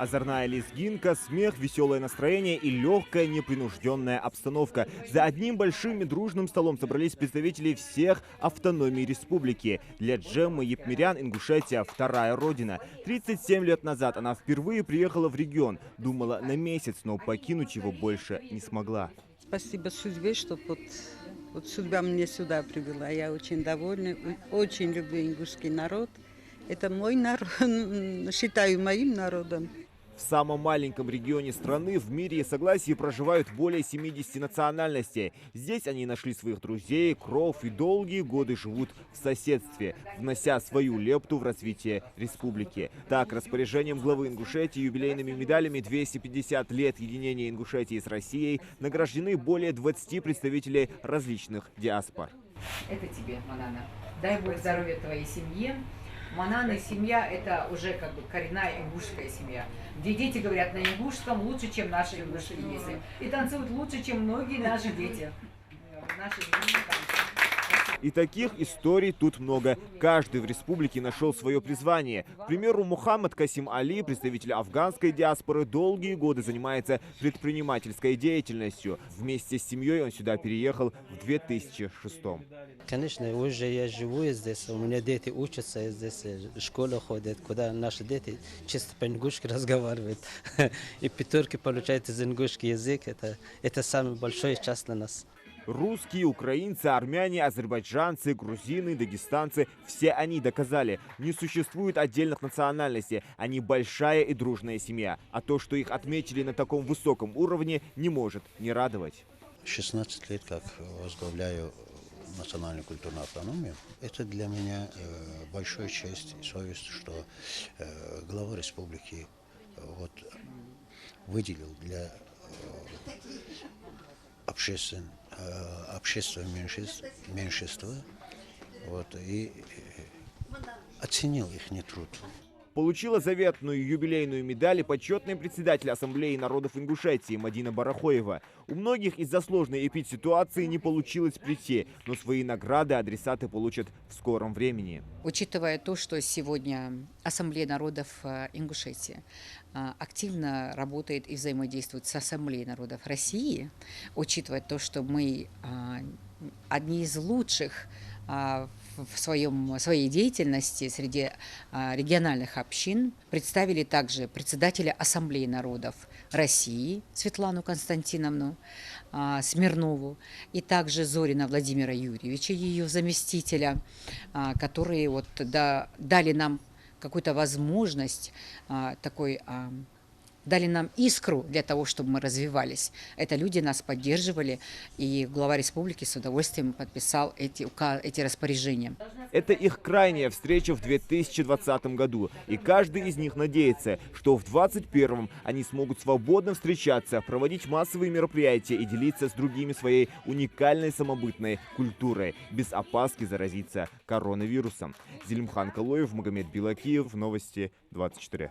Озорная лезгинка, смех, веселое настроение и легкая непринужденная обстановка. За одним большим и дружным столом собрались представители всех автономий республики. Для Джеммы Епмирян Ингушетия – вторая родина. 37 лет назад она впервые приехала в регион. Думала на месяц, но покинуть его больше не смогла. Спасибо судьбе, что вот судьба меня сюда привела. Я очень довольна, очень люблю ингушский народ. Это мой народ, считаю моим народом. В самом маленьком регионе страны в мире и согласии проживают более 70 национальностей. Здесь они нашли своих друзей, кров и долгие годы живут в соседстве, внося свою лепту в развитие республики. Так, распоряжением главы Ингушетии юбилейными медалями 250 лет единения Ингушетии с Россией награждены более 20 представителей различных диаспор. Это тебе, Манана. Дай Бог здоровья твоей семье. Манана семья – это уже как бы коренная ингушская семья, где дети говорят на ингушском лучше, чем наши ингушские дети. И танцуют лучше, чем многие наши дети. Наши дети танцуют. И таких историй тут много. Каждый в республике нашел свое призвание. К примеру, Мухаммад Касим Али, представитель афганской диаспоры, долгие годы занимается предпринимательской деятельностью. Вместе с семьей он сюда переехал в 2006. Конечно, уже я живу здесь, у меня дети учатся здесь, в школу ходят, куда наши дети чисто по-ингушски разговаривают. И пятерки получают из ингушский язык, это самый большой часть для нас. Русские, украинцы, армяне, азербайджанцы, грузины, дагестанцы – все они доказали, не существует отдельных национальностей, они большая и дружная семья. А то, что их отметили на таком высоком уровне, не может не радовать. 16 лет как возглавляю национальную культурную автономию. Это для меня большая честь и совесть, что глава республики выделил для общественного меньшинства и оценил их труд. Получила заветную юбилейную медаль и почетный председатель Ассамблеи народов Ингушетии Мадина Барахоева. У многих из-за сложной эпидситуации не получилось прийти, но свои награды адресаты получат в скором времени. Учитывая то, что сегодня Ассамблея народов Ингушетии активно работает и взаимодействует с Ассамблеей народов России, учитывая то, что мы одни из лучших в своей деятельности среди региональных общин, представили также председателя Ассамблеи народов России Светлану Константиновну Смирнову и также Зорина Владимира Юрьевича, ее заместителя, которые дали нам какую-то возможность дали нам искру для того, чтобы мы развивались. Это люди нас поддерживали, и глава республики с удовольствием подписал эти распоряжения. Это их крайняя встреча в 2020 году, и каждый из них надеется, что в 2021 они смогут свободно встречаться, проводить массовые мероприятия и делиться с другими своей уникальной самобытной культурой, без опаски заразиться коронавирусом. Зелимхан Калоев, Магомед Билакиев, Новости 24.